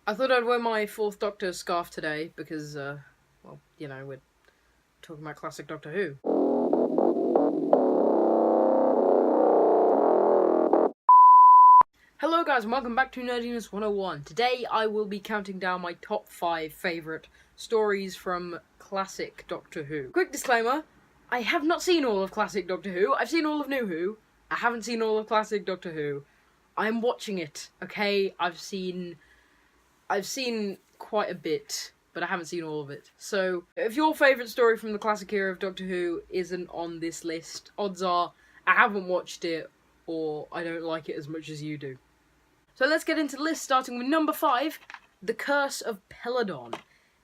I thought I'd wear my Fourth Doctor scarf today because, well, you know, we're talking about classic Doctor Who. Hello guys and welcome back to Nerdiness 101. Today I will be counting down my top 5 favourite stories from classic Doctor Who. Quick disclaimer, I have not seen all of classic Doctor Who. I've seen all of New Who. I haven't seen all of classic Doctor Who. I'm watching it, okay? I've seen quite a bit, but I haven't seen all of it. So, if your favourite story from the classic era of Doctor Who isn't on this list, odds are I haven't watched it or I don't like it as much as you do. So let's get into the list, starting with number 5, The Curse of Peladon.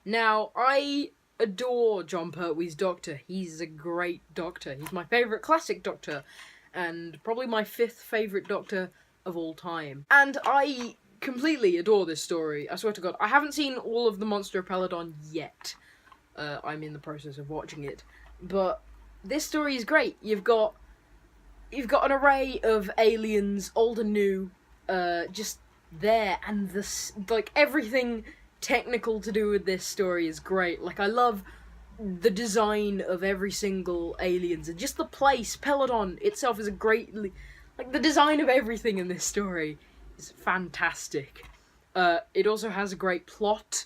Now, I adore Jon Pertwee's Doctor. He's a great Doctor. He's my favourite classic Doctor, and probably my 5th favourite Doctor of all time. And I completely adore this story, I swear to God. I haven't seen all of The Monster of Peladon yet. I'm in the process of watching it. But this story is great. You've got an array of aliens, old and new, just there, and like everything technical to do with this story is great. Like, I love the design of every single aliens, and just the place. Peladon itself is like, the design of everything in this story is fantastic. It also has a great plot,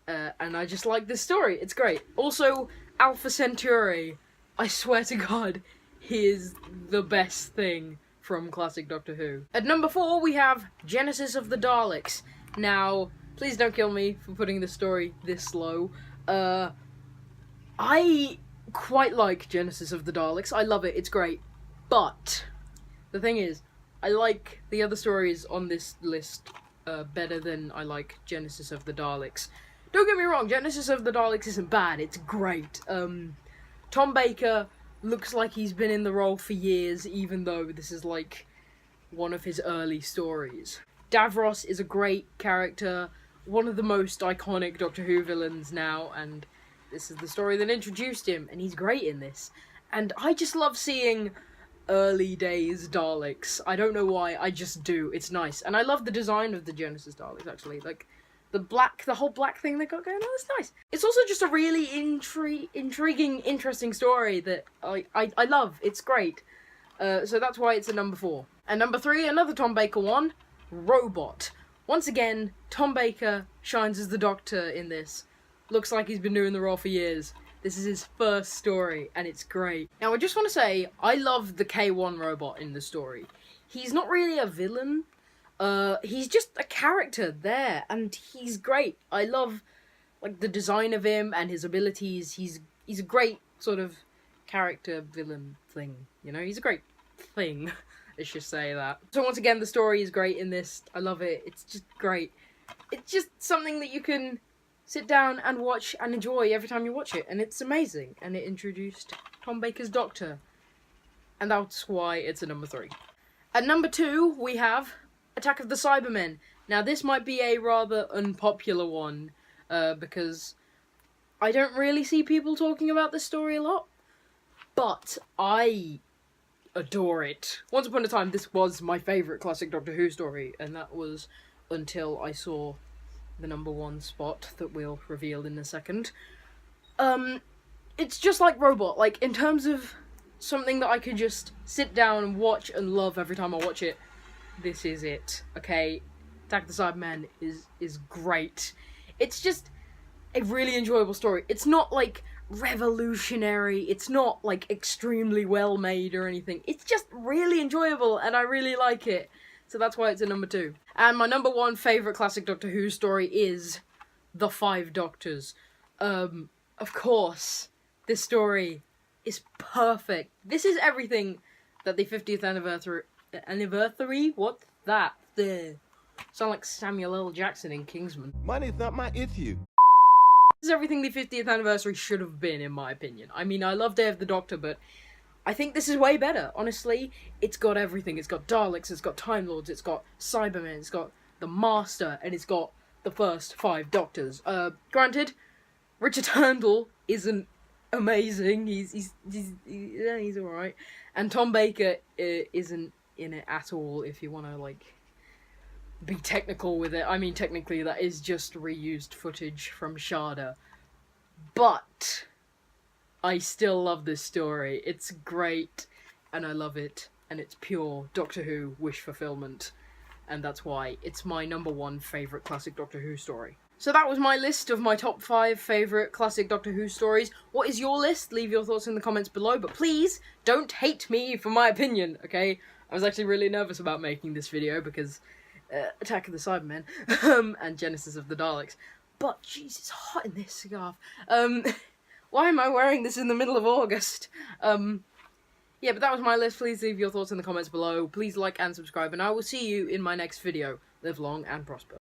and I just like this story. It's great. Also, Alpha Centauri, I swear to God, he is the best thing from classic Doctor Who. At number 4, we have Genesis of the Daleks. Now, please don't kill me for putting the story this low. I quite like Genesis of the Daleks. I love it. It's great. But the thing is, I like the other stories on this list better than I like Genesis of the Daleks. Don't get me wrong, Genesis of the Daleks isn't bad. It's great. Tom Baker looks like he's been in the role for years, even though this is like one of his early stories. Davros is a great character, one of the most iconic Doctor Who villains now, and this is the story that introduced him, and he's great in this. And I just love seeing early days Daleks. I don't know why, I just do. It's nice. And I love the design of the Genesis Daleks, actually. Like, the whole black thing they got going on, it's nice. It's also just a really intriguing, interesting story that I love. It's great. So that's why it's at number 4. And number 3, another Tom Baker one, Robot. Once again, Tom Baker shines as the Doctor in this. Looks like he's been doing the role for years. This is his first story, and it's great. Now, I just want to say, I love the K1 Robot in the story. He's not really a villain. He's just a character there, and he's great. I love, like, the design of him and his abilities. He's a great sort of character villain thing, you know? He's a great thing, let's just say that. So once again, the story is great in this. I love it. It's just great. It's just something that you can sit down and watch and enjoy every time you watch it, and it's amazing. And it introduced Tom Baker's Doctor, and that's why it's a number 3. At number 2, we have Attack of the Cybermen. Now, this might be a rather unpopular one, because I don't really see people talking about this story a lot, but I adore it. Once upon a time, this was my favourite classic Doctor Who story, and that was until I saw the number 1 spot that we'll reveal in a second. It's just like Robot. Like, in terms of something that I could just sit down and watch and love every time I watch it, this is it, okay? Attack of the Cybermen is great. It's just a really enjoyable story. It's not, like, revolutionary. It's not, like, extremely well made or anything. It's just really enjoyable, and I really like it. So that's why it's at number 2. And my number 1 favourite classic Doctor Who story is The Five Doctors. Of course, this story is perfect. This is everything that the 50th anniversary, what's that? Sound like Samuel L. Jackson in Kingsman. Money's not my issue. This is everything the 50th anniversary should have been, in my opinion. I mean, I love Day of the Doctor, but I think this is way better. Honestly, it's got everything. It's got Daleks, it's got Time Lords, it's got Cybermen, it's got the Master, and it's got the first 5 Doctors. Granted, Richard Handel isn't amazing. He's alright. And Tom Baker isn't in it at all, if you want to, like, be technical with it. I mean, technically, that is just reused footage from Sharda. But I still love this story. It's great, and I love it, and it's pure Doctor Who wish fulfillment. And that's why it's my #1 favourite classic Doctor Who story. So that was my list of my top 5 favourite classic Doctor Who stories. What is your list? Leave your thoughts in the comments below, but please don't hate me for my opinion, okay? I was actually really nervous about making this video because Attack of the Cybermen and Genesis of the Daleks. But jeez, it's hot in this scarf. Why am I wearing this in the middle of August? Yeah, but that was my list. Please leave your thoughts in the comments below. Please like and subscribe, and I will see you in my next video. Live long and prosper.